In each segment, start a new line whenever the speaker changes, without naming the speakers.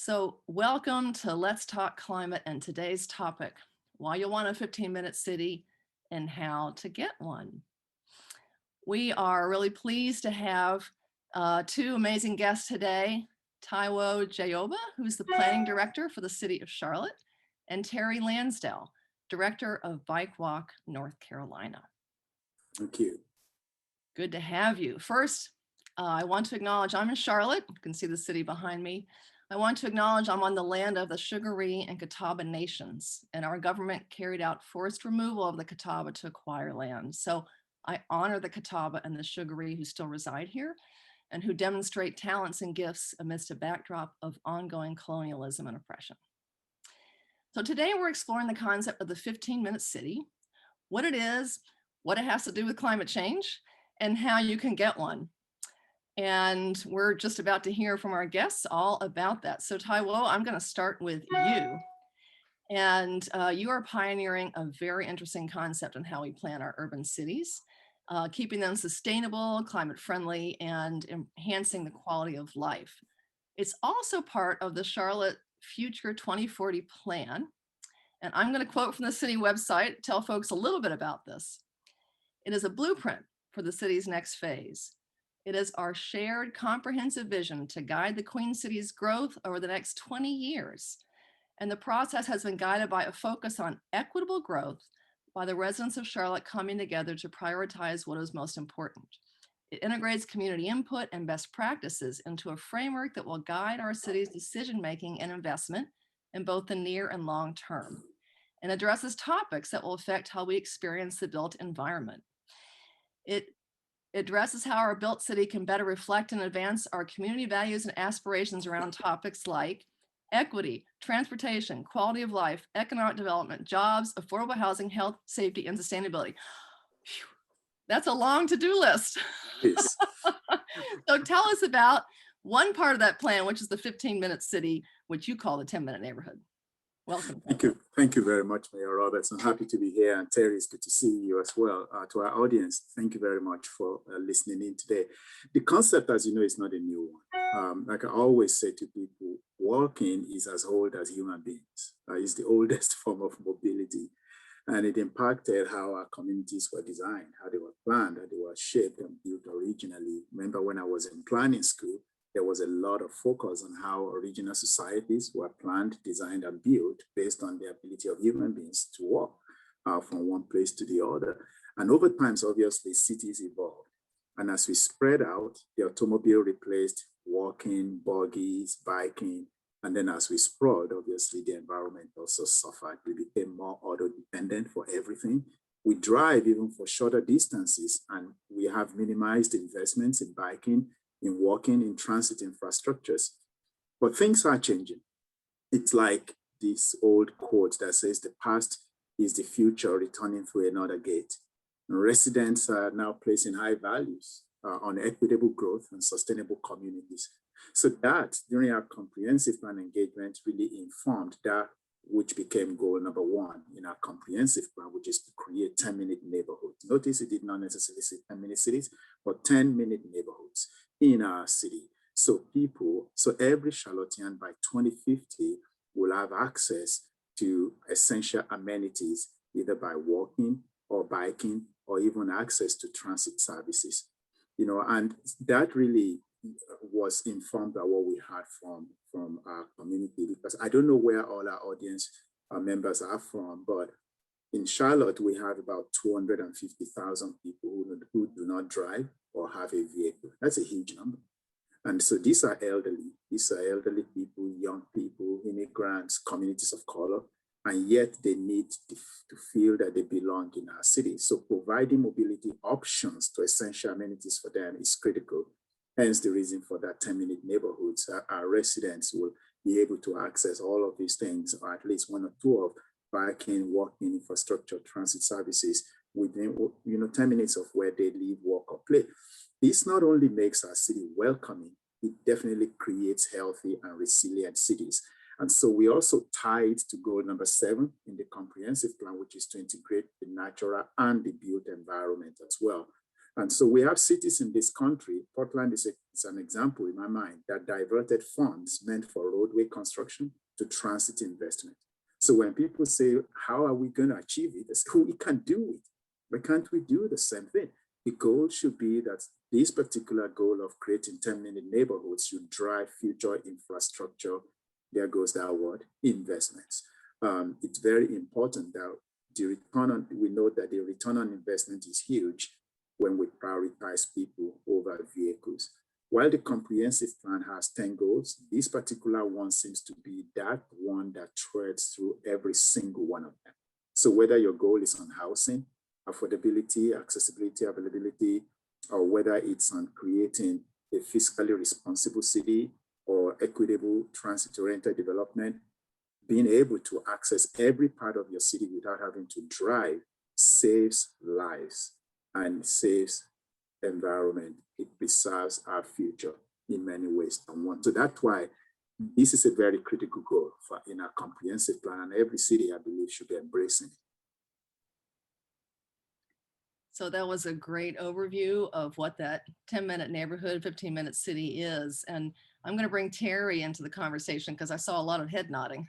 So welcome to Let's Talk Climate, and today's topic, why you'll want a 15-minute city and how to get one. We are really pleased to have two amazing guests today, Taiwo Jaiyeoba, who's the planning director for the city of Charlotte, and Terry Lansdell, director of BikeWalk, North Carolina.
Thank you.
Good to have you. First, I want to acknowledge I'm in Charlotte. You can see the city behind me. I want to acknowledge I'm on the land of the Sugaree and Catawba nations, and our government carried out forced removal of the Catawba to acquire land. So I honor the Catawba and the Sugaree who still reside here and who demonstrate talents and gifts amidst a backdrop of ongoing colonialism and oppression. So today we're exploring the concept of the 15-minute city, what it is, what it has to do with climate change, and how you can get one. And we're just about to hear from our guests all about that. So Taiwo, I'm going to start with you. And you are pioneering a very interesting concept on how we plan our urban cities, keeping them sustainable, climate friendly, and enhancing the quality of life. It's also part of the Charlotte Future 2040 plan. And I'm going to quote from the city website, tell folks a little bit about this. It is a blueprint for the city's next phase. It is our shared comprehensive vision to guide the Queen City's growth over the next 20 years. And the process has been guided by a focus on equitable growth by the residents of Charlotte coming together to prioritize what is most important. It integrates community input and best practices into a framework that will guide our city's decision-making and investment in both the near and long term, and addresses topics that will affect how we experience the built environment. It addresses how our built city can better reflect and advance our community values and aspirations around topics like equity, transportation, quality of life, economic development, jobs, affordable housing, health, safety, and sustainability. Whew. That's a long to-do list.
Yes.
So tell us about one part of that plan, which is the 15-minute city, which you call the 10-minute neighborhood. Welcome.
Thank you. Thank you very much, Mayor Roberts. I'm happy to be here. And Terry, it's good to see you as well. To our audience, thank you very much for listening in today. The concept, as you know, is not a new one. Like I always say to people, walking is as old as human beings. It's the oldest form of mobility. And it impacted how our communities were designed, how they were planned, how they were shaped and built originally. Remember when I was in planning school, there was a lot of focus on how original societies were planned, designed, and built based on the ability of human beings to walk from one place to the other. And over time, obviously, cities evolved. And as we spread out, the automobile replaced walking, buggies, biking. And then as we sprawled, obviously, the environment also suffered. We became more auto-dependent for everything. We drive even for shorter distances, and we have minimized investments in biking, in walking, in transit infrastructures. But things are changing. It's like this old quote that says the past is the future returning through another gate. And residents are now placing high values on equitable growth and sustainable communities. So that, during our comprehensive plan engagement, really informed that which became goal number one in our comprehensive plan, which is to create 10-minute neighborhoods. Notice it did not necessarily say 10-minute cities, but 10-minute neighborhoods in our city. So every Charlottean by 2050 will have access to essential amenities, either by walking or biking, or even access to transit services. And that really was informed by what we heard from our community, because I don't know where all our audience members are from, but in Charlotte, we have about 250,000 people who do not drive or have a vehicle. That's a huge number. And so these are elderly. These are elderly people, young people, immigrants, communities of color, and yet they need to feel that they belong in our city. So providing mobility options to essential amenities for them is critical. Hence the reason for that 10-minute neighborhoods. Our residents will be able to access all of these things, or at least one or two of biking, walking, infrastructure, transit services within 10 minutes of where they live, work, or play. This not only makes our city welcoming, it definitely creates healthy and resilient cities. And so we also tied to goal number 7 in the comprehensive plan, which is to integrate the natural and the built environment as well. And so we have cities in this country, Portland is an example in my mind, that diverted funds meant for roadway construction to transit investment. So when people say, how are we going to achieve it? I say, oh, we can do it. Why can't we do the same thing? The goal should be that this particular goal of creating 10-minute neighborhoods should drive future infrastructure. There goes that word, investments. It's very important that we know that the return on investment is huge when we prioritize people over vehicles. While the comprehensive plan has 10 goals, this particular one seems to be that one that threads through every single one of them. So whether your goal is on housing, affordability, accessibility, availability, or whether it's on creating a fiscally responsible city or equitable transit-oriented development, being able to access every part of your city without having to drive saves lives and saves environment. It preserves our future in many ways. So that's why this is a very critical goal in our comprehensive plan, and every city, I believe, should be embracing it.
So that was a great overview of what that 10-minute neighborhood, 15-minute city is. And I'm going to bring Terry into the conversation because I saw a lot of head nodding.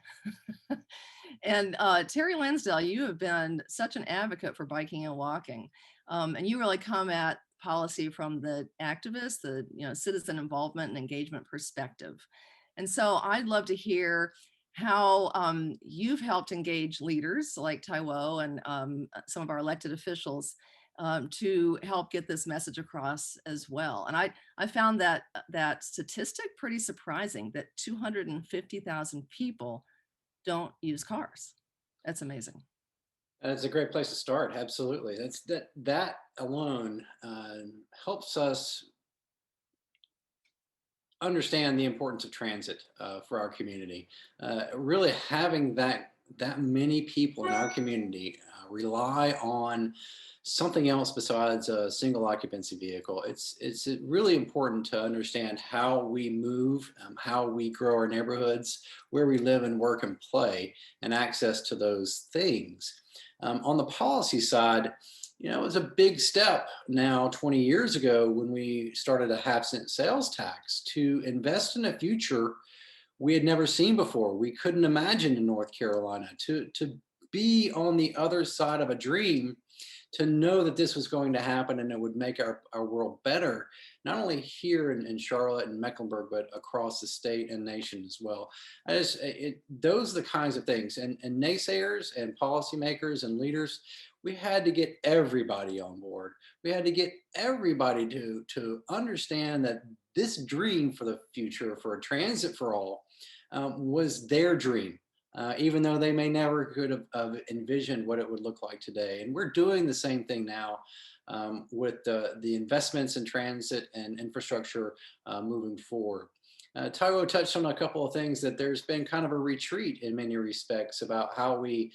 And Terry Lansdell, you have been such an advocate for biking and walking. And you really come at policy from the activist, the citizen involvement and engagement perspective. And so I'd love to hear how you've helped engage leaders like Taiwo and some of our elected officials to help get this message across as well. And I found that statistic pretty surprising, that 250,000 people don't use cars. That's amazing.
It's a great place to start. Absolutely. That alone helps us understand the importance of transit for our community. Really having that many people in our community rely on something else besides a single occupancy vehicle. It's really important to understand how we move, how we grow our neighborhoods, where we live and work and play, and access to those things. On the policy side, it was a big step now 20 years ago when we started a half-cent sales tax to invest in a future we had never seen before. We couldn't imagine in North Carolina to be on the other side of a dream, to know that this was going to happen and it would make our world better, not only here in Charlotte and Mecklenburg, but across the state and nation as well. Those are the kinds of things. And naysayers and policymakers and leaders, we had to get everybody on board. We had to get everybody to understand that this dream for the future, for a transit for all, was their dream. Even though they may never could have envisioned what it would look like today. And we're doing the same thing now with the investments in transit and infrastructure moving forward. Taiwo touched on a couple of things, that there's been kind of a retreat in many respects about how we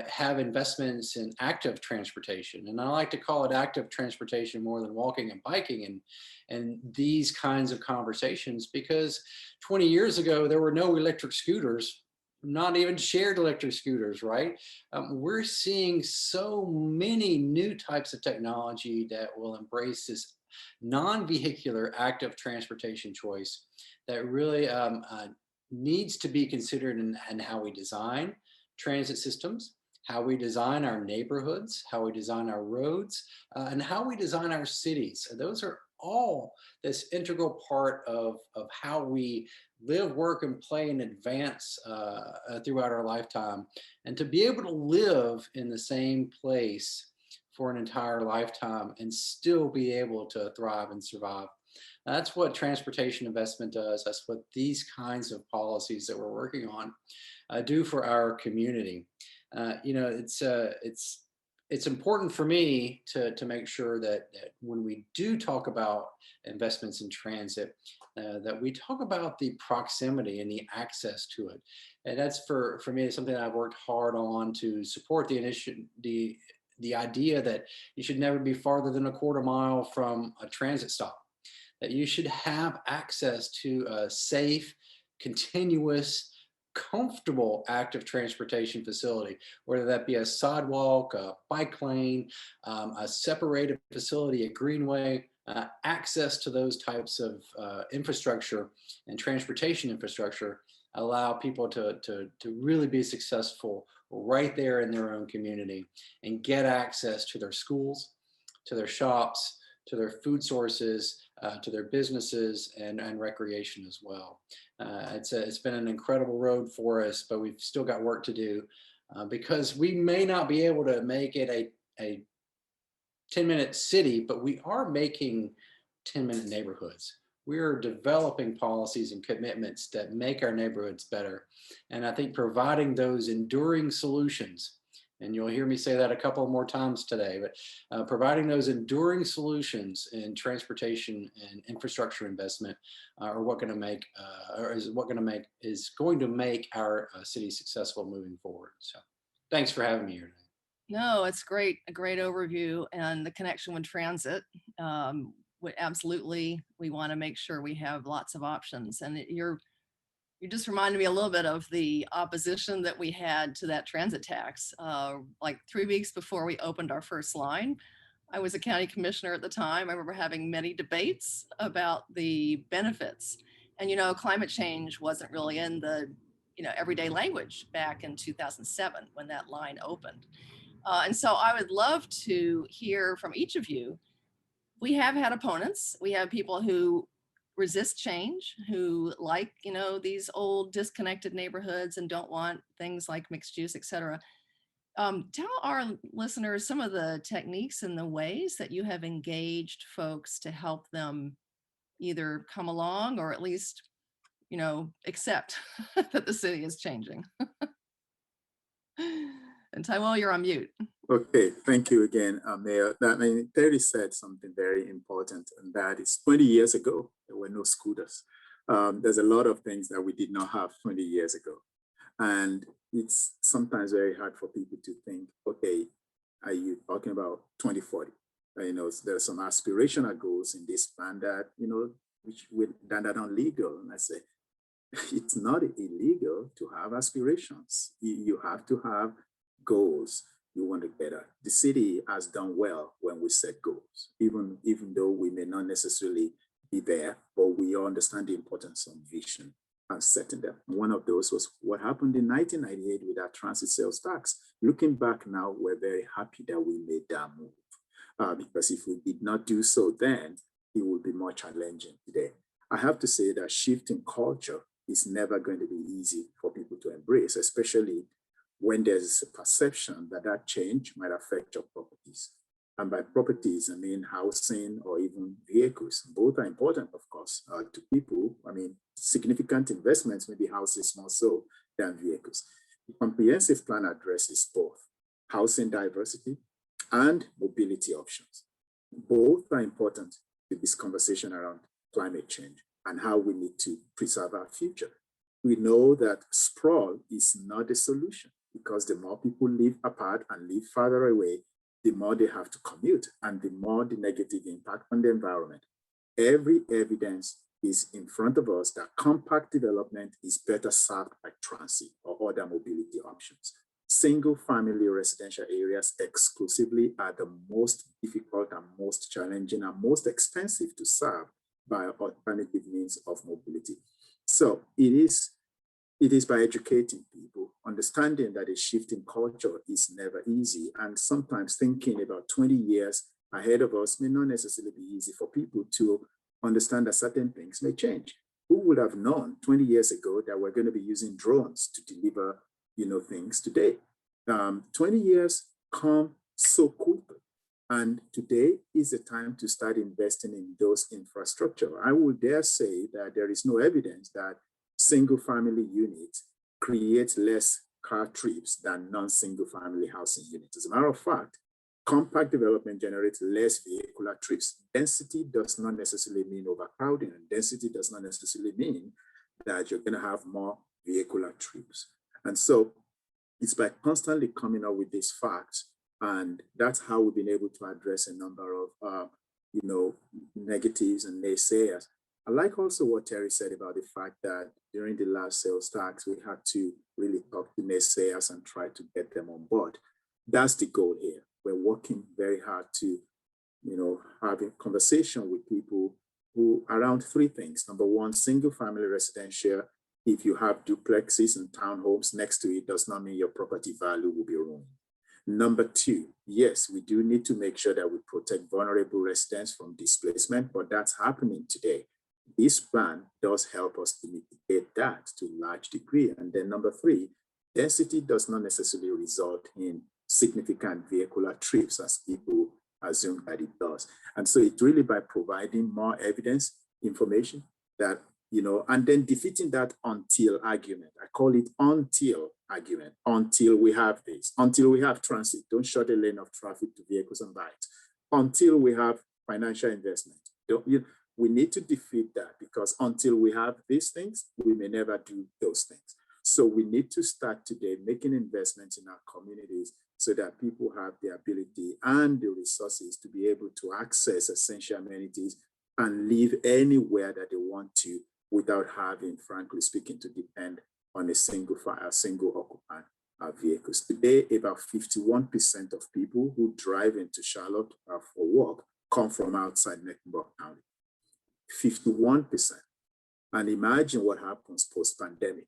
have investments in active transportation. And I like to call it active transportation more than walking and biking and these kinds of conversations, because 20 years ago, there were no electric scooters, not even shared electric scooters, right? We're seeing so many new types of technology that will embrace this non-vehicular active transportation choice that really needs to be considered in how we design transit systems, how we design our neighborhoods, how we design our roads, and how we design our cities. Those are all this integral part of how we live, work, and play and advance throughout our lifetime. And to be able to live in the same place for an entire lifetime and still be able to thrive and survive. That's what transportation investment does. That's what these kinds of policies that we're working on do for our community. It's important for me to make sure that when we do talk about investments in transit, that we talk about the proximity and the access to it. And that's for me something that I've worked hard on to support the idea that you should never be farther than a quarter mile from a transit stop, that you should have access to a safe, continuous, comfortable active transportation facility, whether that be a sidewalk, a bike lane, a separated facility, a greenway, access to those types of infrastructure and transportation infrastructure allow people to really be successful right there in their own community and get access to their schools, to their shops, to their food sources, to their businesses and recreation as well. It's been an incredible road for us, but we've still got work to do because we may not be able to make it a 10-minute city, but we are making 10-minute neighborhoods. We're developing policies and commitments that make our neighborhoods better. And I think providing those enduring solutions, and you'll hear me say that a couple more times today, but providing those enduring solutions in transportation and infrastructure investment are what going to make, is going to make our city successful moving forward. So thanks for having me here today.
No, it's great. A great overview and the connection with transit. Absolutely, we want to make sure we have lots of options. And you just reminded me a little bit of the opposition that we had to that transit tax. Like 3 weeks before we opened our first line, I was a county commissioner at the time. I remember having many debates about the benefits. And, climate change wasn't really in the, everyday language back in 2007 when that line opened. And so I would love to hear from each of you. We have had opponents. We have people who resist change, who like, these old disconnected neighborhoods and don't want things like mixed use, et cetera. Tell our listeners some of the techniques and the ways that you have engaged folks to help them either come along or at least, accept that the city is changing. And Taiwo, you're on mute.
Okay, thank you again, Mayor. Terry said something very important, and that is 20 years ago, there were no scooters. There's a lot of things that we did not have 20 years ago. And it's sometimes very hard for people to think, okay, are you talking about 2040? There's some aspirational goals in this plan that, which that are illegal. And I say, it's not illegal to have aspirations. You have to have goals you want to better. The city has done well when we set goals, even though we may not necessarily be there, but we understand the importance of vision and setting them. One of those was what happened in 1998 with our transit sales tax. Looking back now, we're very happy that we made that move because if we did not do so then, it would be more challenging today. I have to say that shifting culture is never going to be easy for people to embrace, especially when there's a perception that that change might affect your properties. And by properties, I mean housing or even vehicles. Both are important, of course, to people. I mean, significant investments, maybe houses more so than vehicles. The comprehensive plan addresses both housing diversity and mobility options. Both are important to this conversation around climate change and how we need to preserve our future. We know that sprawl is not a solution because the more people live apart and live farther away, the more they have to commute and the more the negative impact on the environment. Every evidence is in front of us that compact development is better served by transit or other mobility options. Single family residential areas exclusively are the most difficult and most challenging and most expensive to serve by alternative means of mobility. So it is by educating people, understanding that a shift in culture is never easy. And sometimes thinking about 20 years ahead of us may not necessarily be easy for people to understand that certain things may change. Who would have known 20 years ago that we're going to be using drones to deliver, things today? 20 years come so quickly. And today is the time to start investing in those infrastructure. I would dare say that there is no evidence that single family units create less car trips than non-single family housing units. As a matter of fact, compact development generates less vehicular trips. Density does not necessarily mean overcrowding, and density does not necessarily mean that you're going to have more vehicular trips. And so it's by constantly coming up with these facts, and that's how we've been able to address a number of negatives and naysayers I like also what Terry said about the fact that during the last sales tax, we had to really talk to naysayers and try to get them on board. That's the goal here. We're working very hard to, have a conversation with people who around three things. Number one, single family residential. If you have duplexes and townhomes next to it, does not mean your property value will be ruined. Number two, yes, we do need to make sure that we protect vulnerable residents from displacement, but that's happening today. This plan does help us to mitigate that to a large degree. And then number three, density does not necessarily result in significant vehicular trips as people assume that it does. And so it's really by providing more evidence, information that, and then defeating that until argument. I call it until argument, until we have this, until we have transit. Don't shut a lane of traffic to vehicles and bikes, until we have financial investment. We need to defeat that, because until we have these things, we may never do those things. So we need to start today making investments in our communities so that people have the ability and the resources to be able to access essential amenities and live anywhere that they want to without having, frankly speaking, to depend on a single occupant vehicles. Today, about 51% of people who drive into Charlotte for work come from outside Mecklenburg County. 51%. And imagine what happens post-pandemic.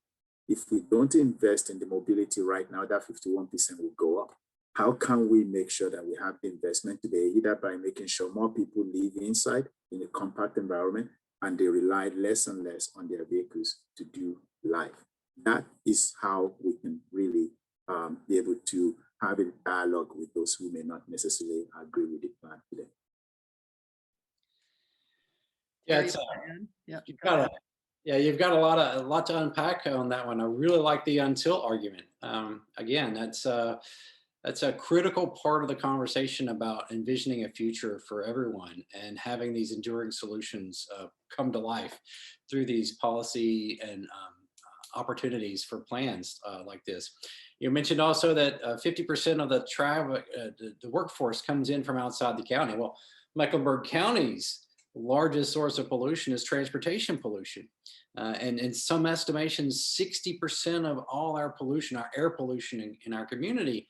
If we don't invest in the mobility right now, that 51% will go up. How can we make sure that we have the investment today, either by making sure more people live inside in a compact environment and they rely less and less on their vehicles to do life? That is how we can really be able to have a dialogue with those who may not necessarily agree with the plan today.
Yeah, it's, you've got a lot to unpack on that one. I really like the until argument. Again, that's a critical part of the conversation about envisioning a future for everyone and having these enduring solutions come to life through these policy and opportunities for plans like this. You mentioned also that 50% of the traffic, the workforce comes in from outside the county. Well, Mecklenburg County's largest source of pollution is transportation pollution. And in some estimations, 60% of all our pollution, our air pollution in our community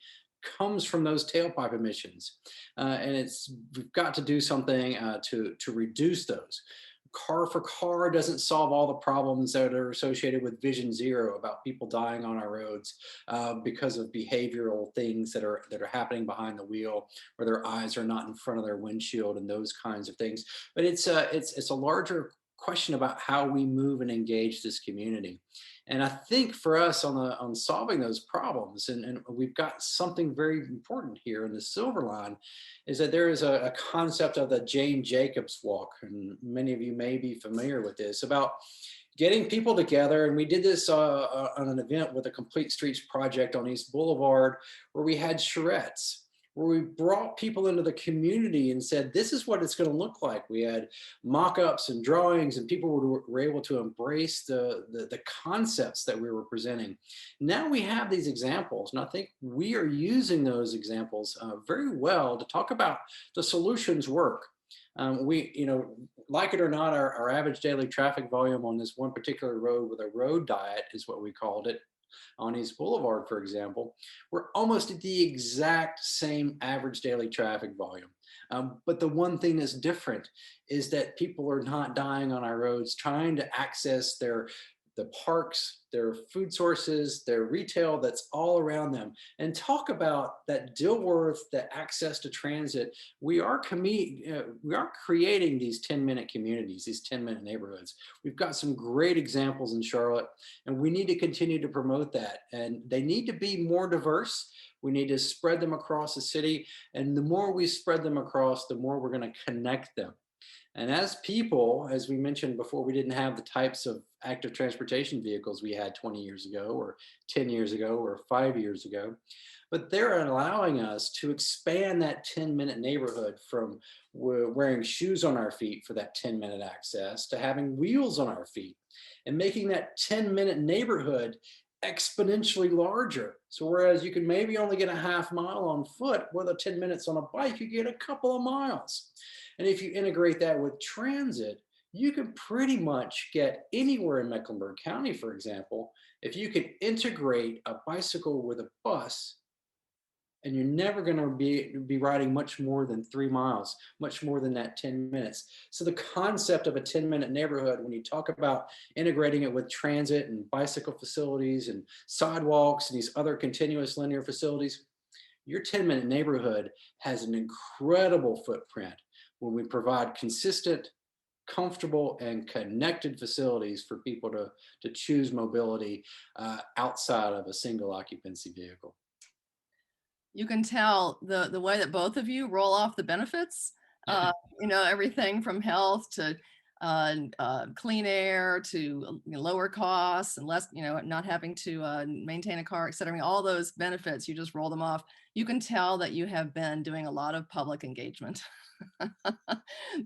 comes from those tailpipe emissions. And we've got to do something to reduce those. Car for car doesn't solve all the problems that are associated with Vision Zero about people dying on our roads because of behavioral things that are happening behind the wheel, where their eyes are not in front of their windshield and those kinds of things. But it's a larger question about how we move and engage this community. And I think for us on solving those problems, and we've got something very important here in the silver line, is that there is a concept of the Jane Jacobs walk. And many of you may be familiar with this, about getting people together. And we did this on an event with a Complete Streets project on East Boulevard, where we had charrettes, where we brought people into the community and said, this is what it's going to look like. We had mock-ups and drawings, and people were able to embrace the concepts that we were presenting. Now we have these examples, and I think we are using those examples very well to talk about the solutions work. Like it or not, our average daily traffic volume on this one particular road with a road diet is what we called it, on East Boulevard, for example, we're almost at the exact same average daily traffic volume. But the one thing that's different is that people are not dying on our roads trying to access the parks, their food sources, their retail that's all around them. And talk about that Dilworth, that access to transit. We are creating these 10-minute communities, these 10-minute neighborhoods. We've got some great examples in Charlotte, and we need to continue to promote that. And they need to be more diverse. We need to spread them across the city. And the more we spread them across, the more we're going to connect them. And as people, as we mentioned before, we didn't have the types of active transportation vehicles we had 20 years ago, or 10 years ago, or 5 years ago. But they're allowing us to expand that 10-minute neighborhood from wearing shoes on our feet for that 10-minute access to having wheels on our feet, and making that 10-minute neighborhood exponentially larger. So whereas you can maybe only get a half mile on foot, with a 10 minutes on a bike, you get a couple of miles. And if you integrate that with transit, you can pretty much get anywhere in Mecklenburg County, for example, if you can integrate a bicycle with a bus, and you're never going to be riding much more than 3 miles, much more than that 10 minutes. So the concept of a 10-minute neighborhood, when you talk about integrating it with transit and bicycle facilities and sidewalks and these other continuous linear facilities, your 10-minute neighborhood has an incredible footprint when we provide consistent, comfortable, and connected facilities for people to choose mobility outside of a single occupancy vehicle.
You can tell the way that both of you roll off the benefits, you know, everything from health to clean air to lower costs and less, you know, not having to maintain a car, et cetera. I mean, all those benefits, you just roll them off. You can tell that you have been doing a lot of public engagement,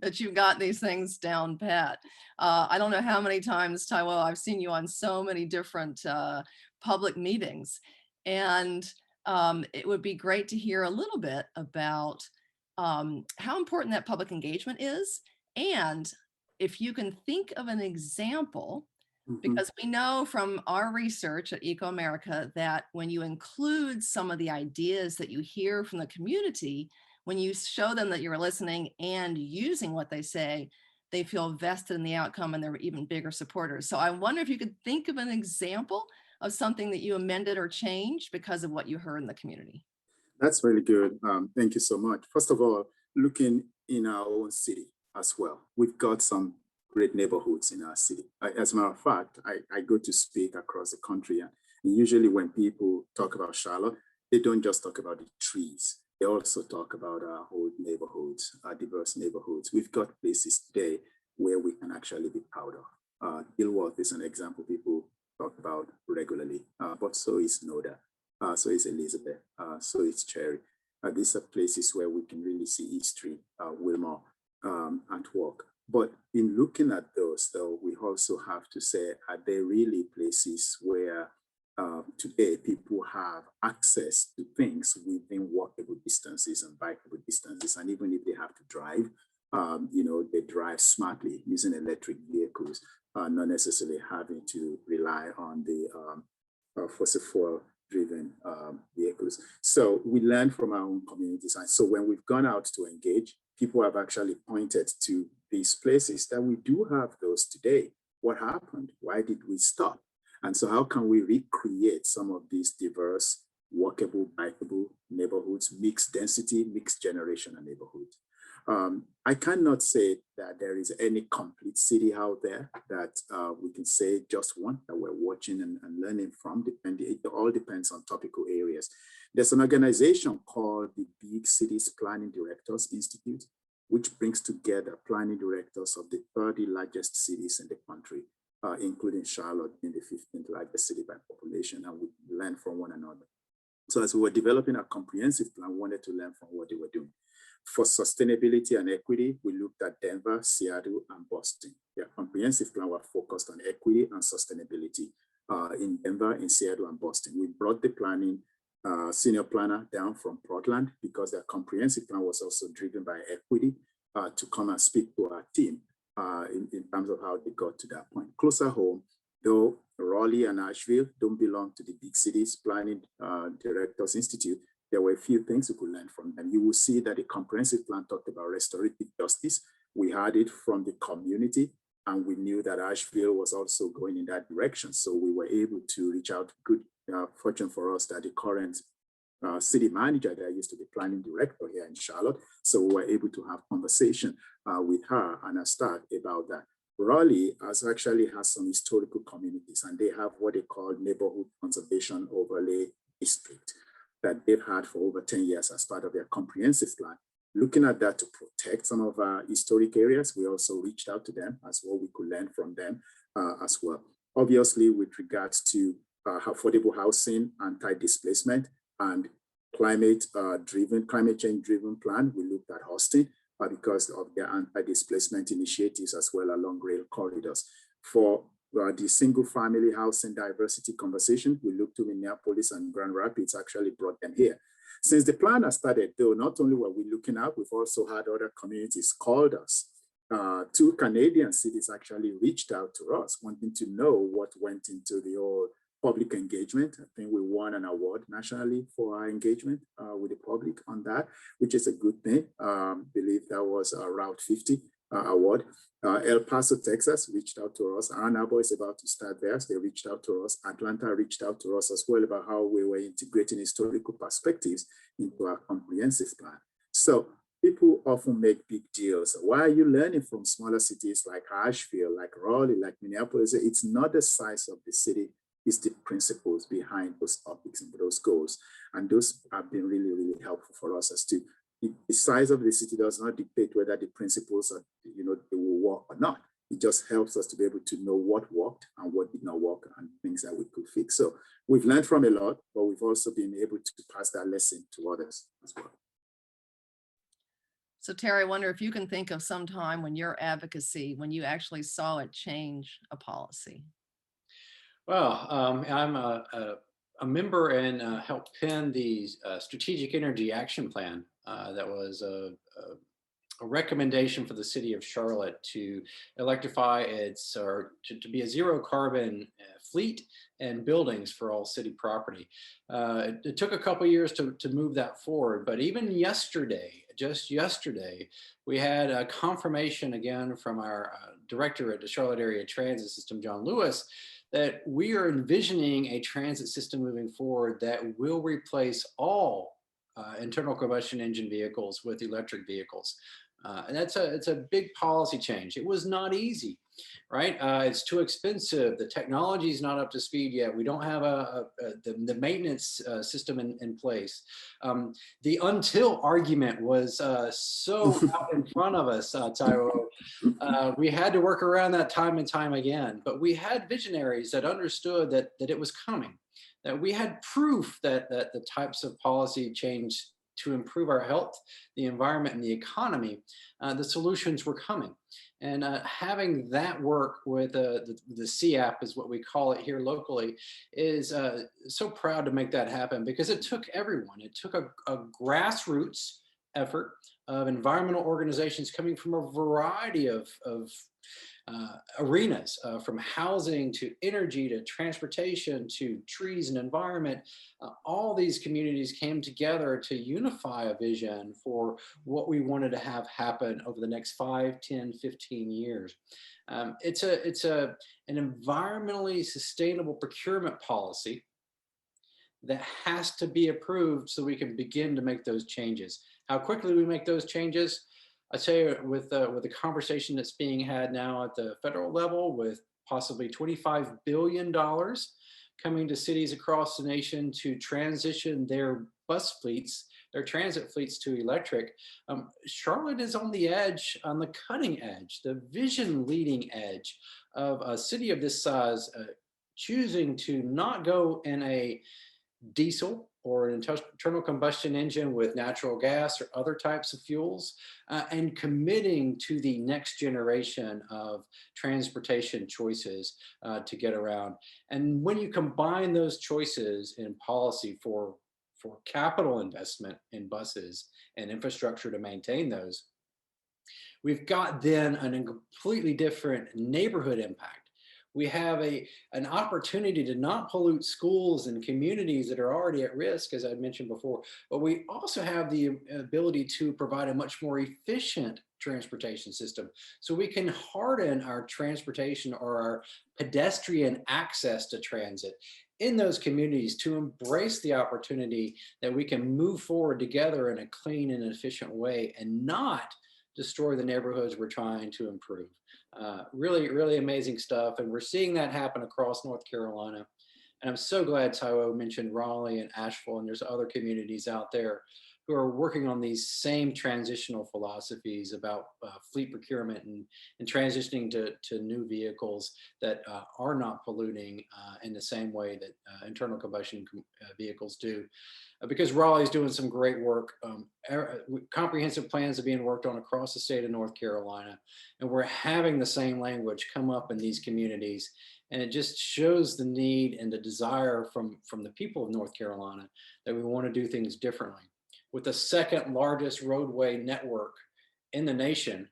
that you've got these things down pat. I don't know how many times, Taiwo, I've seen you on so many different public meetings, and it would be great to hear a little bit about how important that public engagement is. And if you can think of an example, because we know from our research at ecoAmerica that when you include some of the ideas that you hear from the community, when you show them that you're listening and using what they say, they feel vested in the outcome and they're even bigger supporters. So I wonder if you could think of an example of something that you amended or changed because of what you heard in the community.
That's really good. Thank you so much. First of all, looking in our own city as well, we've got some great neighborhoods in our city. As a matter of fact, I go to speak across the country, and usually when people talk about Charlotte, they don't just talk about the trees. They also talk about our whole neighborhoods, our diverse neighborhoods. We've got places today where we can actually be proud of. Dilworth is an example people talk about regularly, but so is Noda, so is Elizabeth, so is Cherry. These are places where we can really see history, Wilmore, Antwerp. But in looking at those, though, we also have to say, are there really places where today people have access to things within walkable distances and bikeable distances, and even if they have to drive, you know, they drive smartly using electric vehicles, not necessarily having to rely on the fossil fuel driven vehicles. So we learn from our own communities. And so when we've gone out to engage, people have actually pointed to these places that we do have those today. What happened? Why did we stop? And so how can we recreate some of these diverse, walkable, bikeable neighborhoods, mixed density, mixed generation and neighborhoods? I cannot say that there is any complete city out there that we can say just one that we're watching and learning from. It all depends on topical areas. There's an organization called the Big Cities Planning Directors Institute, which brings together planning directors of the 30 largest cities in the country, including Charlotte being the 15th largest city by population, and we learn from one another. So as we were developing a comprehensive plan, we wanted to learn from what they were doing. For sustainability and equity, we looked at Denver, Seattle, and Boston. Their comprehensive plan was focused on equity and sustainability in Denver, in Seattle, and Boston. We brought the planning senior planner down from Portland because their comprehensive plan was also driven by equity to come and speak to our team in terms of how they got to that point. Closer home, though Raleigh and Asheville don't belong to the Big Cities Planning Directors Institute, there were a few things we could learn from them. You will see that the comprehensive plan talked about restorative justice. We had it from the community, and we knew that Asheville was also going in that direction. So we were able to reach out. Good fortune for us that the current city manager there used to be planning director here in Charlotte. So we were able to have conversation with her and her staff about that. Raleigh has some historical communities, and they have what they call neighborhood conservation overlay district that they've had for over 10 years as part of their comprehensive plan. Looking at that to protect some of our historic areas, we also reached out to them as well. We could learn from them as well. Obviously, with regards to affordable housing, anti-displacement, and climate change driven plan, we looked at Austin because of their anti-displacement initiatives as well along rail corridors. For the single family housing diversity conversation, we looked to Minneapolis and Grand Rapids, actually brought them here. Since the plan has started, though, not only were we looking out, we've also had other communities called us two Canadian cities actually reached out to us, wanting to know what went into the whole public engagement. I think we won an award nationally for our engagement with the public on that, which is a good thing. Believe that was a Route 50 award. El Paso, Texas reached out to us. Ann Arbor is about to start theirs. They reached out to us. Atlanta reached out to us as well about how we were integrating historical perspectives into our comprehensive plan. So people often make big deals. Why are you learning from smaller cities like Asheville, like Raleigh, like Minneapolis? It's not the size of the city, it's the principles behind those topics and those goals. And those have been really, really helpful for us as to the size of the city does not dictate whether the principles are, they will work or not. It just helps us to be able to know what worked and what did not work and things that we could fix. So we've learned from a lot, but we've also been able to pass that lesson to others as well.
So Terry, I wonder if you can think of some time when your advocacy, when you actually saw it change a policy.
Well, I'm a member and helped pen the Strategic Energy Action Plan that was a recommendation for the city of Charlotte to electrify its, or to be a zero carbon fleet and buildings for all city property. It took a couple years to move that forward, but even yesterday, just yesterday, we had a confirmation again from our director at the Charlotte Area Transit System, John Lewis, that we are envisioning a transit system moving forward that will replace all internal combustion engine vehicles with electric vehicles. And it's a big policy change. It was not easy, right? It's too expensive. The technology is not up to speed yet. We don't have the maintenance system in place. The until argument was so out in front of us, Taiwo. We had to work around that time and time again, but we had visionaries that understood that it was coming, that we had proof that the types of policy change to improve our health, the environment, and the economy, the solutions were coming. And having that work with the CAP is what we call it here locally, is so proud to make that happen, because it took everyone. It took a grassroots effort of environmental organizations coming from a variety of arenas, from housing to energy to transportation to trees and environment. All these communities came together to unify a vision for what we wanted to have happen over the next 5, 10, 15 years. It's an environmentally sustainable procurement policy that has to be approved so we can begin to make those changes. How quickly we make those changes, I say, with the conversation that's being had now at the federal level, with possibly $25 billion coming to cities across the nation to transition their bus fleets, their transit fleets to electric. Charlotte is on the edge, on the cutting edge, the vision leading edge of a city of this size choosing to not go in a diesel or an internal combustion engine with natural gas or other types of fuels, and committing to the next generation of transportation choices to get around. And when you combine those choices in policy for capital investment in buses and infrastructure to maintain those, we've got then a completely different neighborhood impact. We have an opportunity to not pollute schools and communities that are already at risk, as I mentioned before, but we also have the ability to provide a much more efficient transportation system. So we can harden our transportation or our pedestrian access to transit in those communities to embrace the opportunity that we can move forward together in a clean and efficient way and not destroy the neighborhoods we're trying to improve. Really, really amazing stuff. And we're seeing that happen across North Carolina. And I'm so glad Taiwo mentioned Raleigh and Asheville, and there's other communities out there who are working on these same transitional philosophies about fleet procurement and transitioning to new vehicles that are not polluting in the same way that internal combustion vehicles do. Because Raleigh's doing some great work. Comprehensive plans are being worked on across the state of North Carolina, and we're having the same language come up in these communities. And it just shows the need and the desire from the people of North Carolina that we want to do things differently. With the second largest roadway network in the nation,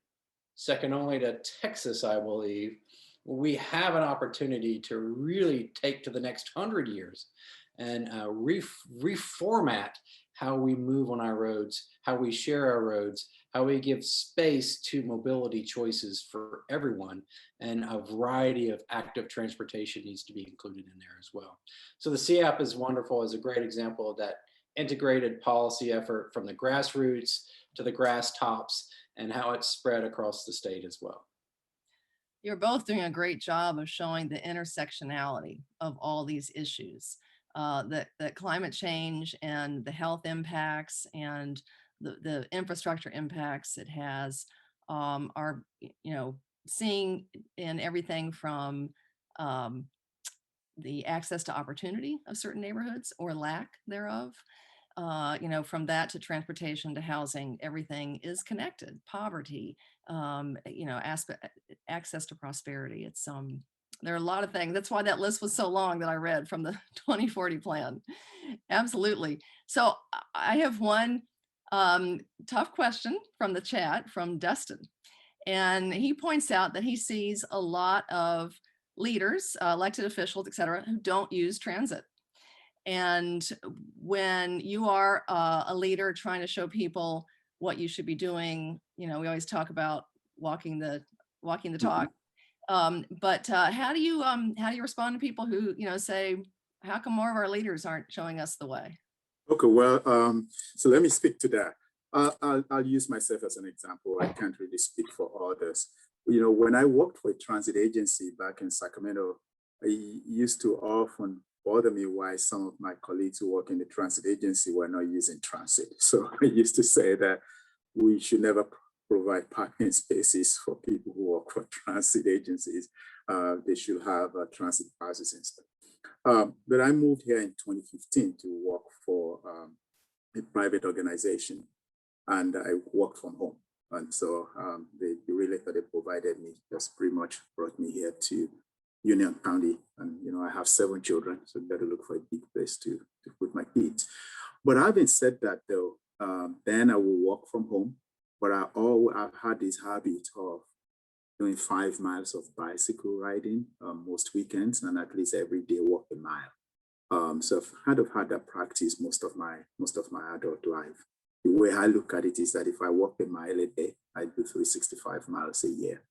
second only to Texas, I believe, we have an opportunity to really take to the next 100 years and reformat how we move on our roads, how we share our roads, how we give space to mobility choices for everyone, and a variety of active transportation needs to be included in there as well. So the CAP is wonderful, as a great example of that integrated policy effort from the grassroots to the grass tops, and how it's spread across the state as well.
You're both doing a great job of showing the intersectionality of all these issues, that climate change and the health impacts and the infrastructure impacts it has are, seeing in everything from the access to opportunity of certain neighborhoods or lack thereof. From that to transportation to housing, everything is connected. Poverty, access to prosperity. There are a lot of things. That's why that list was so long that I read from the 2040 plan. Absolutely. So I have one tough question from the chat from Dustin. And he points out that he sees a lot of leaders, elected officials, et cetera, who don't use transit. And when you are a leader trying to show people what you should be doing, we always talk about walking the talk. But how do you respond to people who say, how come more of our leaders aren't showing us the way?
Okay, well, so let me speak to that. I'll use myself as an example. I can't really speak for others. When I worked for a transit agency back in Sacramento, I used to often bother me why some of my colleagues who work in the transit agency were not using transit. So I used to say that we should never provide parking spaces for people who work for transit agencies. They should have transit passes instead. But I moved here in 2015 to work for a private organization, and I worked from home. And so the relief that they provided me just pretty much brought me here to Union County. And, I have 7 children, so I better look for a big place to put my kids. But having said that, though, then I will work from home. But I've had this habit of doing 5 miles of bicycle riding most weekends, and at least every day walk a mile. So I've kind of had that practice most of my adult life. The way I look at it is that if I walk a mile a day, I do 365 miles a year.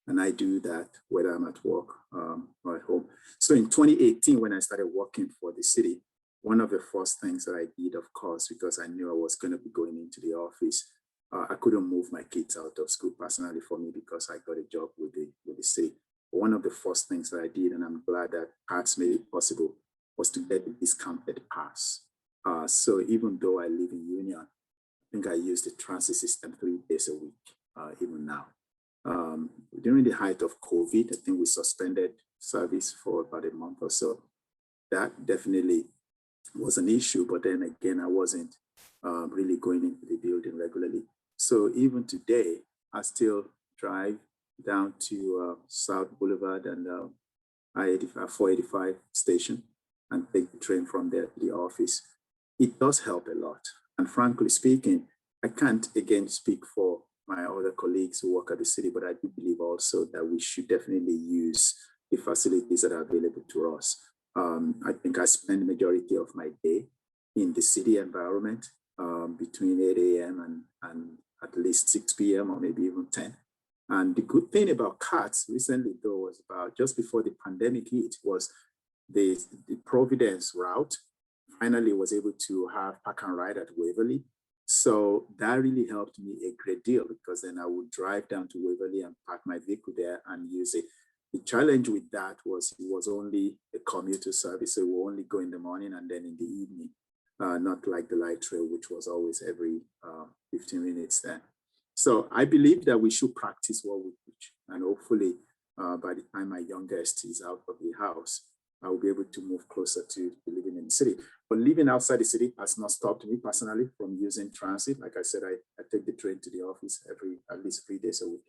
And I do that whether I'm at work or at home. So in 2018, when I started working for the city, one of the first things that I did, of course, because I knew I was going to be going into the office, I couldn't move my kids out of school personally for me because I got a job with the city. But one of the first things that I did, and I'm glad that PATS made it possible, was to get the discounted pass. So even though I live in Union, I think I use the transit system 3 days a week, even now. During the height of COVID, I think we suspended service for about a month or so. That definitely was an issue, but then again, I wasn't really going into the building regularly. So even today, I still drive down to South Boulevard and I-85, 485 station and take the train from there to the office. It does help a lot. And frankly speaking, I can't again speak for my other colleagues who work at the city, but I do believe also that we should definitely use the facilities that are available to us. I think I spend the majority of my day in the city environment between 8 a.m. and at least 6 p.m. or maybe even 10. And the good thing about CATS recently, though, was about just before the pandemic hit, was the Providence route finally was able to have park and ride at Waverly. So that really helped me a great deal because then I would drive down to Waverly and park my vehicle there and use it. The challenge with that was it was only a commuter service, so we would only go in the morning and then in the evening, not like the light trail, which was always every 15 minutes then. So I believe that we should practice what we preach, and hopefully by the time my youngest is out of the house, I will be able to move closer to living in the city. But living outside the city has not stopped me personally from using transit. Like I said, I take the train to the office at least 3 days a week.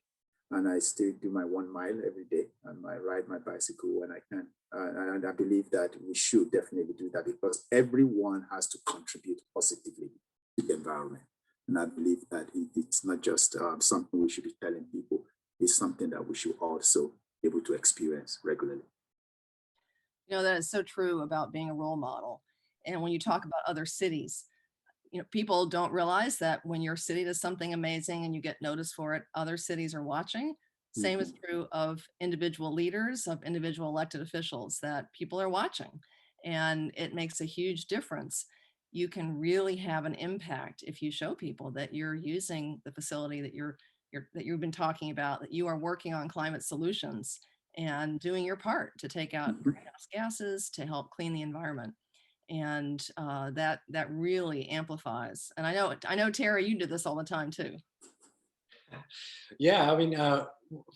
And I still do my 1 mile every day and I ride my bicycle when I can. And I believe that we should definitely do that because everyone has to contribute positively to the environment. And I believe that it's not just something we should be telling people. is something that we should also be able to experience regularly.
You know, that is so true about being a role model. And when you talk about other cities, you know, people don't realize that when your city does something amazing and you get noticed for it, other cities are watching. Same is true of individual leaders, of individual elected officials, that people are watching. And it makes a huge difference. You can really have an impact if you show people that you're using the facility that you've been talking about, that you are working on climate solutions and doing your part to take out
Mhm.
greenhouse gases, to help clean the environment. And that really amplifies. And I know Terry, you do this all the time too.
Yeah, I mean,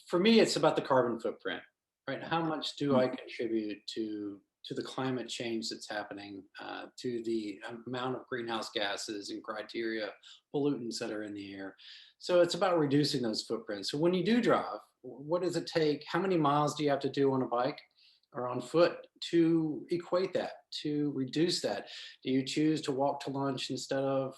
for me, it's about the carbon footprint, right? How much do I contribute to the climate change that's happening, to the amount of greenhouse gases and criteria pollutants that are in the air? So it's about reducing those footprints. So when you do drive, what does it take? How many miles do you have to do on a bike or on foot to equate that, to reduce that? Do you choose to walk to lunch instead of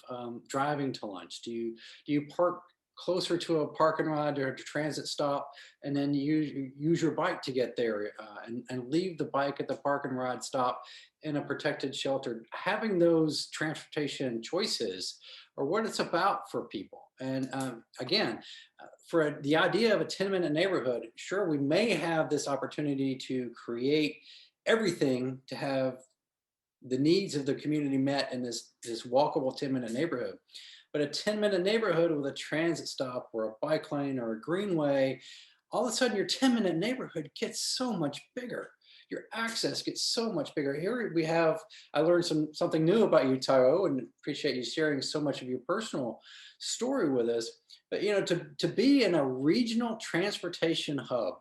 driving to lunch? Do you park closer to a park and ride or a transit stop, and then use your bike to get there, and leave the bike at the park and ride stop in a protected shelter? Having those transportation choices are what it's about for people. And again, for the idea of a 10-minute neighborhood, sure, we may have this opportunity to create everything to have the needs of the community met in this walkable 10-minute neighborhood. But a 10-minute neighborhood with a transit stop or a bike lane or a greenway, all of a sudden your 10-minute neighborhood gets so much bigger. Your access gets so much bigger. Here we have, I learned something new about you, Taiwo, and appreciate you sharing so much of your personal story with us. But you know, to be in a regional transportation hub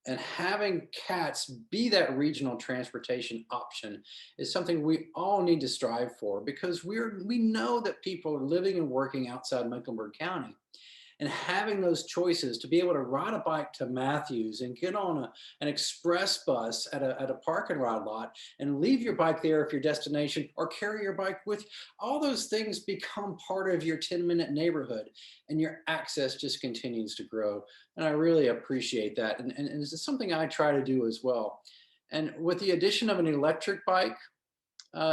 and having CATS be that regional transportation option is something we all need to strive for, because we know that people are living and working outside Mecklenburg County, and having those choices to be able to ride a bike to Matthews and get on an express bus at a park and ride lot and leave your bike there if your destination, or carry your bike with you. All those things become part of your 10-minute neighborhood, and your access just continues to grow. And I really appreciate that. And this is something I try to do as well. And with the addition of an electric bike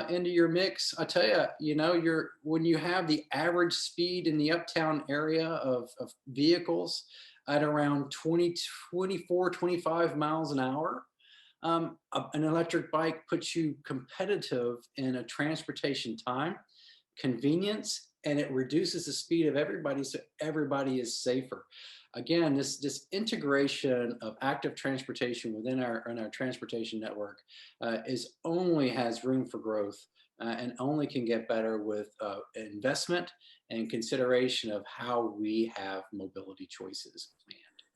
into your mix, I tell you, you know, when you have the average speed in the uptown area of vehicles at around 20, 24, 25 miles an hour, an electric bike puts you competitive in a transportation time, convenience, and it reduces the speed of everybody, so everybody is safer. Again, this integration of active transportation within our transportation network only has room for growth, and only can get better with investment and consideration of how we have mobility choices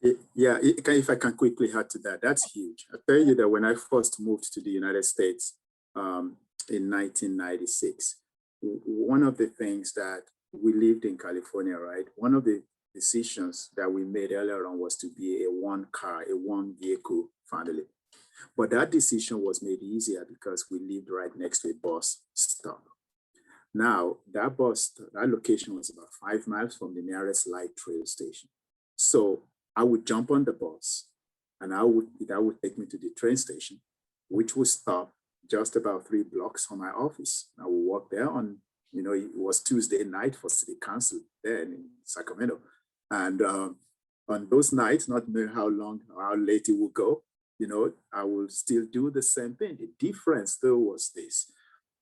planned.
Yeah, if I can quickly add to that, that's huge. I tell you that when I first moved to the United States in 1996, one of the things that we lived in California, right? One of the decisions that we made earlier on was to be a one vehicle family. But that decision was made easier because we lived right next to a bus stop. Now, that location was about 5 miles from the nearest light rail station. So I would jump on the bus, and that would take me to the train station, which would stop just about 3 blocks from my office. I would walk there it was Tuesday night for city council there in Sacramento. And on those nights, not knowing how late it would go, I will still do the same thing. The difference though was this.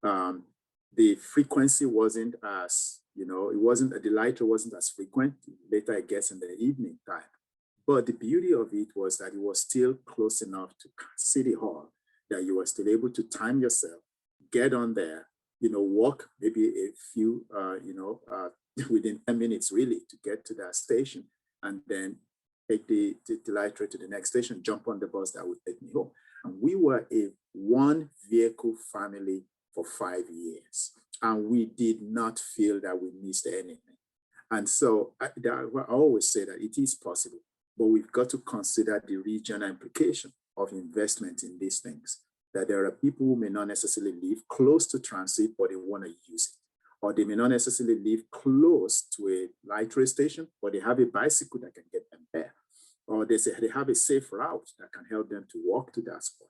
The frequency wasn't as, the light wasn't as frequent. Later, I guess, in the evening time. But the beauty of it was that it was still close enough to City Hall that you were still able to time yourself, get on there, walk maybe a few, within 10 minutes really to get to that station, and then take the light rail to the next station, jump on the bus that would take me home. And we were a one vehicle family for 5 years, and we did not feel that we missed anything. And so I always say that it is possible, but we've got to consider the regional implication of investment in these things. That there are people who may not necessarily live close to transit, but they want to use it. Or they may not necessarily live close to a light rail station, but they have a bicycle that can get them there. or they say they have a safe route that can help them to walk to that spot.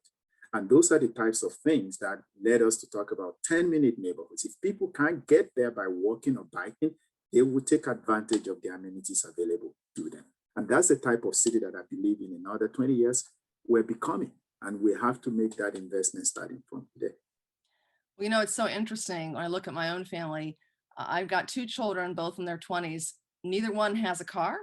And those are the types of things that led us to talk about 10-minute neighborhoods. If people can't get there by walking or biking, they will take advantage of the amenities available to them. And that's the type of city that I believe in another 20 years we're becoming. And we have to make that investment starting from today.
Well, you know, it's so interesting. When I look at my own family, I've got 2 children, both in their 20s. Neither one has a car.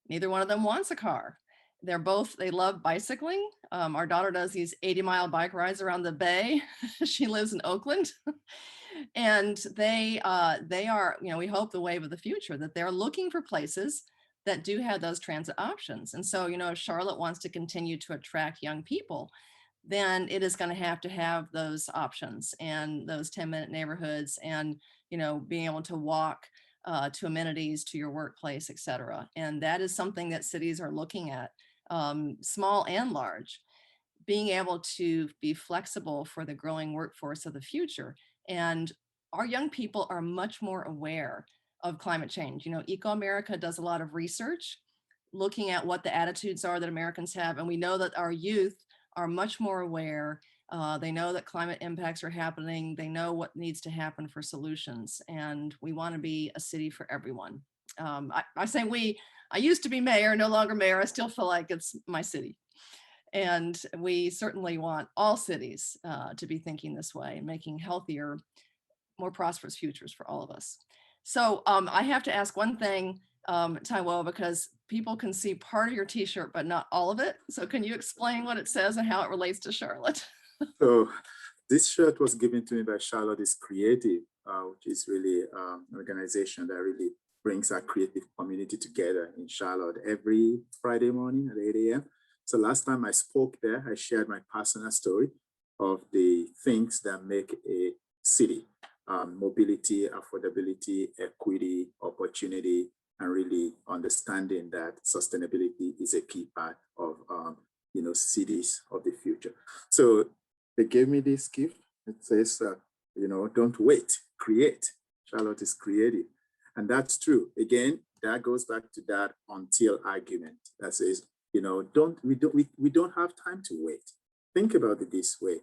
Neither one of them wants a car. They love bicycling. Our daughter does these 80-mile bike rides around the bay. She lives in Oakland. And they are, you know, we hope the wave of the future, that they're looking for places that do have those transit options. And so, you know, if Charlotte wants to continue to attract young people, then it is going to have those options and those 10-minute neighborhoods, and, you know, being able to walk to amenities, to your workplace, et cetera. And that is something that cities are looking at, small and large, being able to be flexible for the growing workforce of the future. And our young people are much more aware of climate change. You know, ecoAmerica does a lot of research looking at what the attitudes are that Americans have. And we know that our youth are much more aware. They know that climate impacts are happening. They know what needs to happen for solutions. And we want to be a city for everyone. I say I used to be mayor, no longer mayor. I still feel like it's my city. And we certainly want all cities to be thinking this way and making healthier, more prosperous futures for all of us. So I have to ask one thing, Taiwo, because people can see part of your t-shirt, but not all of it. So can you explain what it says and how it relates to Charlotte?
So this shirt was given to me by Charlotte is Creative, which is really an organization that really brings our creative community together in Charlotte every Friday morning at 8 a.m. So last time I spoke there, I shared my personal story of the things that make a city: mobility, affordability, equity, opportunity, and really understanding that sustainability is a key part of cities of the future. So they gave me this gift. It says, don't wait, create. Charlotte is creative. And that's true. Again, that goes back to that until argument that says, we don't have time to wait. Think about it this way.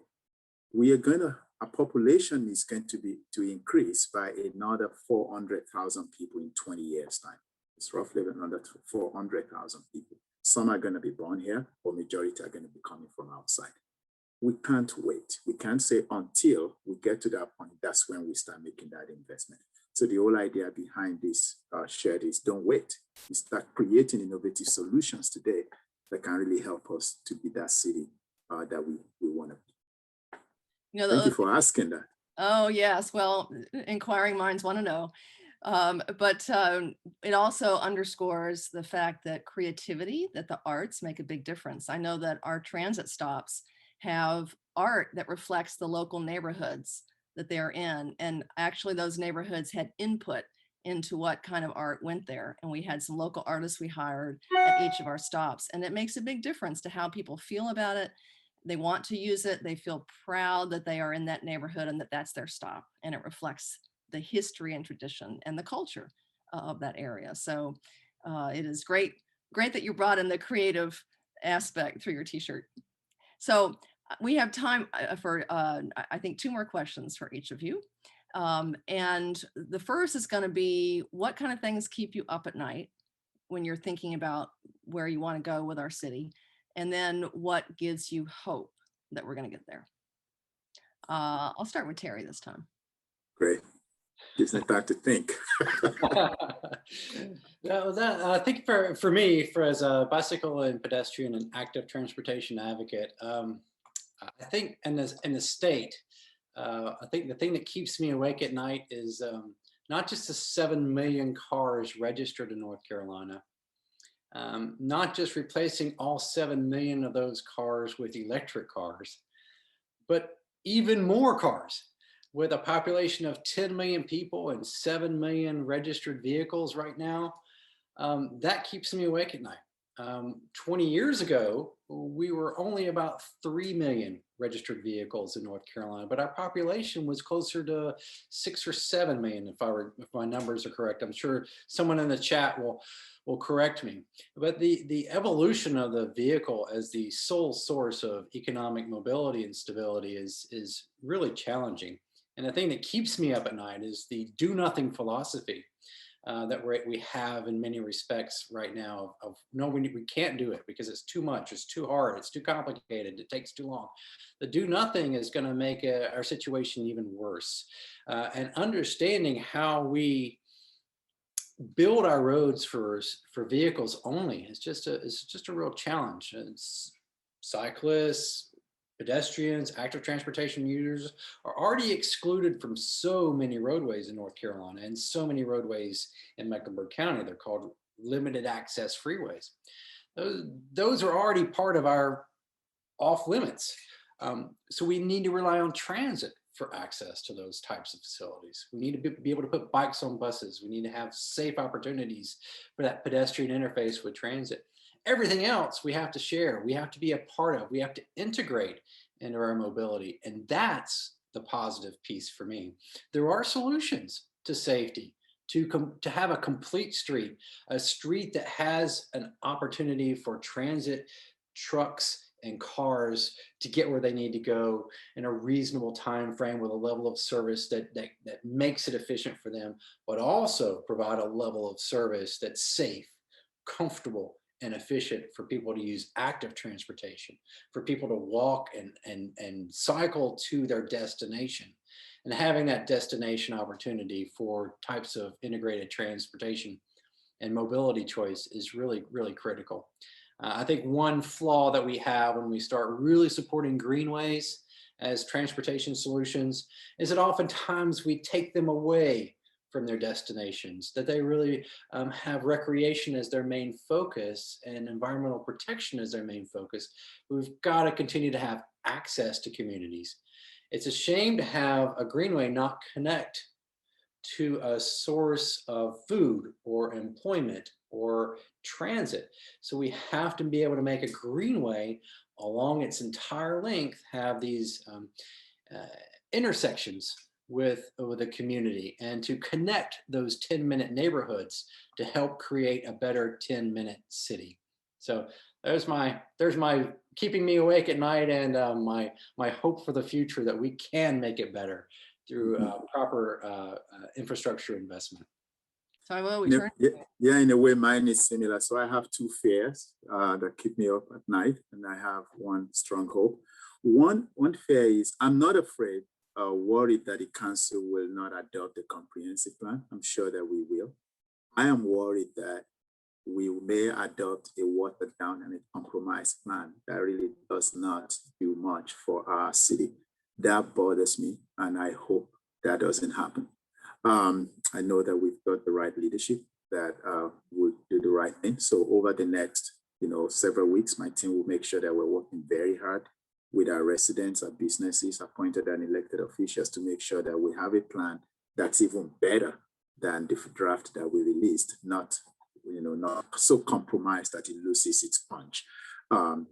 Our population is going to increase by another 400,000 people in 20 years' time. It's roughly another 400,000 people. Some are going to be born here, or majority are going to be coming from outside. We can't wait. We can't say until we get to that point, that's when we start making that investment. So the whole idea behind this shirt is don't wait. We start creating innovative solutions today that can really help us to be that city that we want to be. Thank you for asking that.
Oh, yes. Well, inquiring minds want to know. But it also underscores the fact that creativity, that the arts make a big difference. I know that our transit stops have art that reflects the local neighborhoods that they're in. And actually those neighborhoods had input into what kind of art went there. And we had some local artists we hired at each of our stops. And it makes a big difference to how people feel about it. They want to use it. They feel proud that they are in that neighborhood and that that's their stop. And it reflects the history and tradition and the culture of that area. So it is great that you brought in the creative aspect through your t-shirt. So we have time for, I think, 2 more questions for each of you. And the first is going to be, what kind of things keep you up at night when you're thinking about where you want to go with our city? And then what gives you hope that we're going to get there? I'll start with Terry this time.
Great. Gives me time to think.
I think for me, as a bicycle and pedestrian and active transportation advocate, I think in the state, I think the thing that keeps me awake at night is not just the 7 million cars registered in North Carolina, not just replacing all 7 million of those cars with electric cars, but even more cars. With a population of 10 million people and 7 million registered vehicles right now, that keeps me awake at night. 20 years ago, we were only about 3 million registered vehicles in North Carolina, but our population was closer to 6 or 7 million, if my numbers are correct. I'm sure someone in the chat will correct me. But the evolution of the vehicle as the sole source of economic mobility and stability is really challenging. And the thing that keeps me up at night is the do nothing philosophy that we have in many respects right now of no, we can't do it because it's too much, it's too hard, it's too complicated, it takes too long. The do nothing is going to make our situation even worse. And understanding how we build our roads for vehicles only is just a real challenge. It's cyclists, pedestrians, active transportation users are already excluded from so many roadways in North Carolina and so many roadways in Mecklenburg County. They're called limited access freeways. Those are already part of our off limits. So we need to rely on transit for access to those types of facilities. We need to be able to put bikes on buses. We need to have safe opportunities for that pedestrian interface with transit. Everything else we have to share, we have to be a part of, we have to integrate into our mobility. And that's the positive piece for me. There are solutions to safety, to have a complete street, a street that has an opportunity for transit, trucks, and cars to get where they need to go in a reasonable time frame with a level of service that makes it efficient for them, but also provide a level of service that's safe, comfortable, and efficient for people to use active transportation, for people to walk and cycle to their destination. And having that destination opportunity for types of integrated transportation and mobility choice is really, really critical. I think one flaw that we have when we start really supporting greenways as transportation solutions is that oftentimes we take them away from their destinations, that they really have recreation as their main focus and environmental protection as their main focus. We've got to continue to have access to communities. It's a shame to have a greenway not connect to a source of food or employment or transit. So we have to be able to make a greenway along its entire length, have these intersections with a community and to connect those 10-minute neighborhoods to help create a better 10-minute city. So there's my keeping me awake at night and my hope for the future that we can make it better through proper infrastructure investment.
Taiwo, we turn.
Yeah, in a way, mine is similar. So I have two fears that keep me up at night, and I have one strong hope. One fear is I'm not afraid, worried that the council will not adopt a comprehensive plan. I'm sure that we will. I am worried that we may adopt a watered down and a compromised plan that really does not do much for our city. That bothers me, and I hope that doesn't happen. I know that we've got the right leadership that would do the right thing. So over the next, several weeks, my team will make sure that we're working very hard with our residents, our businesses, appointed and elected officials to make sure that we have a plan that's even better than the draft that we released, not so compromised that it loses its punch.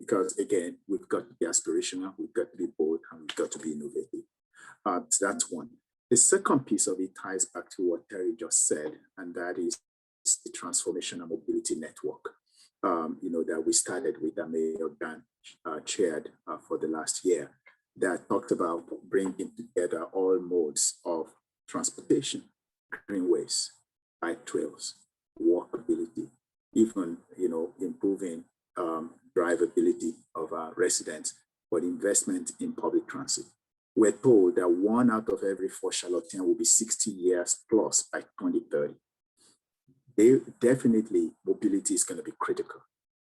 Because again, we've got to be aspirational, we've got to be bold, and we've got to be innovative. So that's one. The second piece of it ties back to what Terry just said, and that is the Transformational Mobility Network, that we started with, that Mayor Dan chaired for the last year, that talked about bringing together all modes of transportation, greenways, bike trails, walkability, even, improving drivability of our residents, but investment in public transit. We're told that 1 out of every 4 Charlotteans will be 60 years plus by 2030. Definitely, mobility is going to be critical.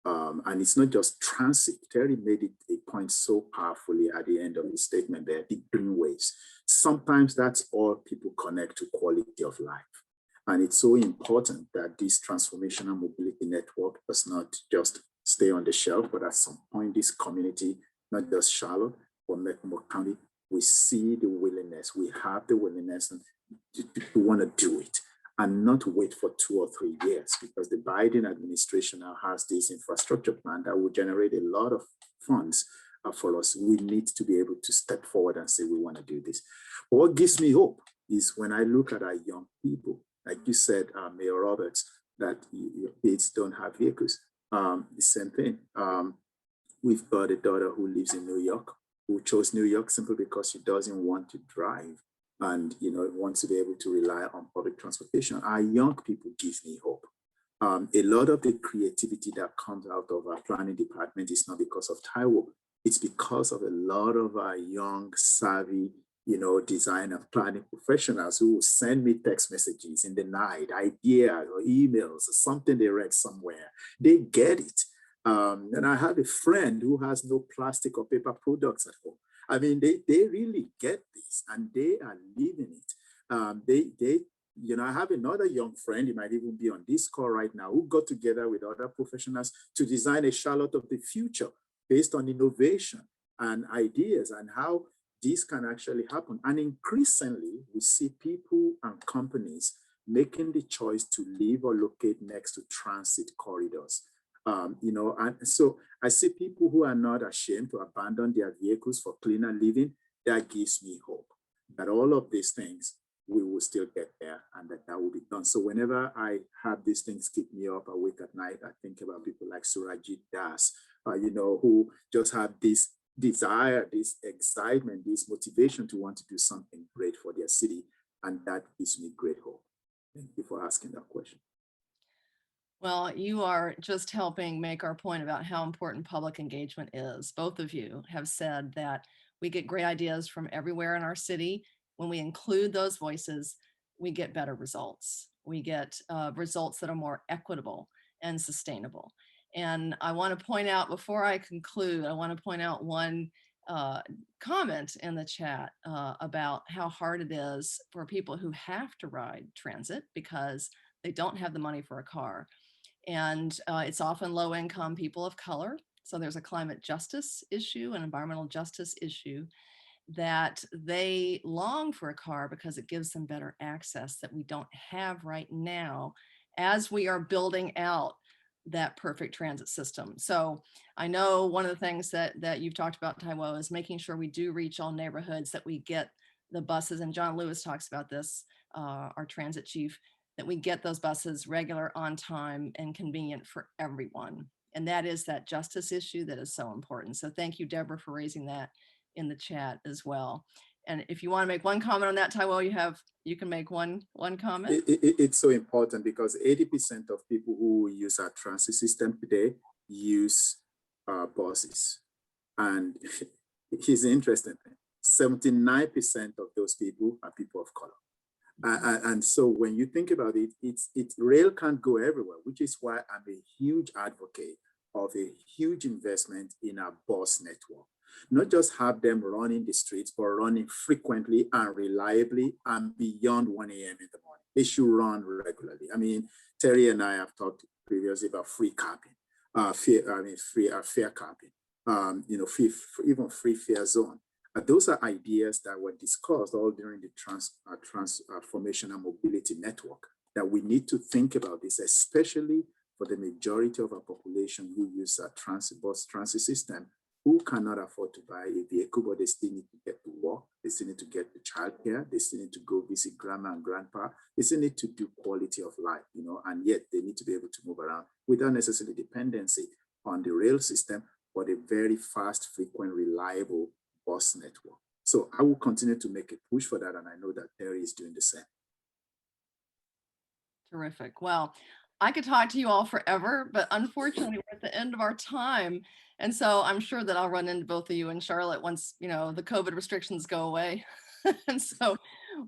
And it's not just transit. Terry made it a point so powerfully at the end of his statement there, the greenways. Sometimes that's all people connect to quality of life. And it's so important that this Transformational Mobility Network does not just stay on the shelf, but at some point, this community, not just Charlotte, but Mecklenburg County, we see the willingness, we have the willingness to want to do it. and not wait for 2 or 3 years, because the Biden administration now has this infrastructure plan that will generate a lot of funds for us. We need to be able to step forward and say we want to do this. But what gives me hope is when I look at our young people, like you said, Mayor Roberts, that your kids don't have vehicles. The same thing. We've got a daughter who lives in New York, who chose New York simply because she doesn't want to drive and wants to be able to rely on public transportation. Our young people give me hope. A lot of the creativity that comes out of our planning department is not because of Taiwo. It's because of a lot of our young, savvy, design and planning professionals who will send me text messages in the night, ideas or emails or something they read somewhere. They get it. And I have a friend who has no plastic or paper products at home. I mean, they really get this and they are living it. I have another young friend, he might even be on this call right now, who got together with other professionals to design a Charlotte of the future based on innovation and ideas and how this can actually happen. And increasingly, we see people and companies making the choice to live or locate next to transit corridors. And so I see people who are not ashamed to abandon their vehicles for cleaner living. That gives me hope that all of these things, we will still get there and that will be done. So whenever I have these things keep me up awake at night, I think about people like Surajit Das, who just have this desire, this excitement, this motivation to want to do something great for their city. And that gives me great hope. Thank you for asking that question.
Well, you are just helping make our point about how important public engagement is. Both of you have said that we get great ideas from everywhere in our city. When we include those voices, we get better results. We get results that are more equitable and sustainable. And I want to point out, before I conclude, I want to point out one comment in the chat about how hard it is for people who have to ride transit because they don't have the money for a car. And it's often low-income people of color. So there's a climate justice issue, an environmental justice issue, that they long for a car because it gives them better access that we don't have right now as we are building out that perfect transit system. So I know one of the things that you've talked about, Taiwo, is making sure we do reach all neighborhoods, that we get the buses, and John Lewis talks about this, our transit chief, that we get those buses regular, on time, and convenient for everyone. And that is that justice issue that is so important. So thank you, Deborah, for raising that in the chat as well. And if you want to make one comment on that, Taiwo, you can make one comment.
It's so important because 80% of people who use our transit system today use buses. And here's the interesting thing, 79% of those people are people of color. And so when you think about it, rail can't go everywhere, which is why I'm a huge advocate of a huge investment in our bus network. Not just have them running the streets, but running frequently and reliably and beyond 1 a.m. in the morning. They should run regularly. I mean, Terry and I have talked previously about free capping, fair capping, even free fare zone. Those are ideas that were discussed all during the Transformational Mobility Network, that we need to think about this, especially for the majority of our population who use a bus transit system, who cannot afford to buy a vehicle, but they still need to get to work, they still need to get to childcare, they still need to go visit grandma and grandpa, they still need to do quality of life, and yet they need to be able to move around without necessarily dependency on the rail system, but a very fast, frequent, reliable bus network. So I will continue to make a push for that, and I know that Terry is doing the same.
Terrific. Well, I could talk to you all forever, but unfortunately we're at the end of our time. And so I'm sure that I'll run into both of you in Charlotte once, the COVID restrictions go away. And so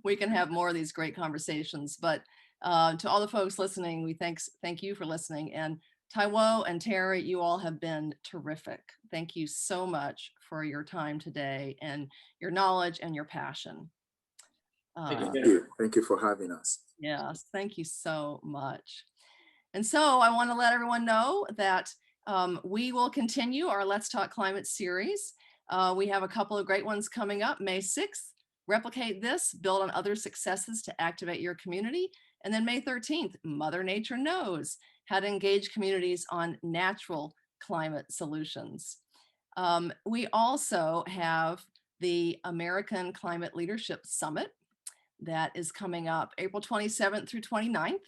we can have more of these great conversations. But to all the folks listening, we thank you for listening. And Taiwo and Terry, you all have been terrific. Thank you so much for your time today and your knowledge and your passion.
Thank you. Thank you for having us.
Yes, thank you so much. And so I want to let everyone know that we will continue our Let's Talk Climate series. We have a couple of great ones coming up. May 6th, replicate this, build on other successes to activate your community. And then May 13th, Mother Nature Knows, how to engage communities on natural climate solutions. We also have the American Climate Leadership Summit that is coming up April 27th through 29th,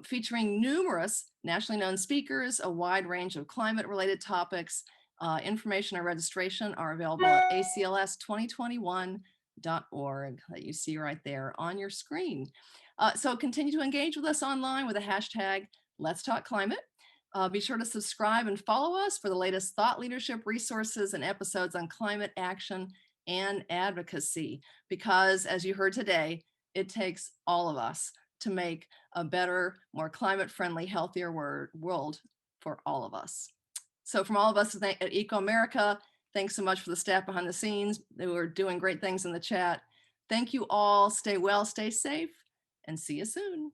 featuring numerous nationally known speakers, a wide range of climate-related topics. Information and registration are available at acls2021.org that you see right there on your screen. So continue to engage with us online with the hashtag Let's Talk Climate. Be sure to subscribe and follow us for the latest thought leadership resources and episodes on climate action and advocacy, because as you heard today, it takes all of us to make a better, more climate-friendly, healthier world for all of us. So from all of us at ecoAmerica, thanks so much for the staff behind the scenes who are doing great things in the chat. Thank you all. Stay well, stay safe, and see you soon.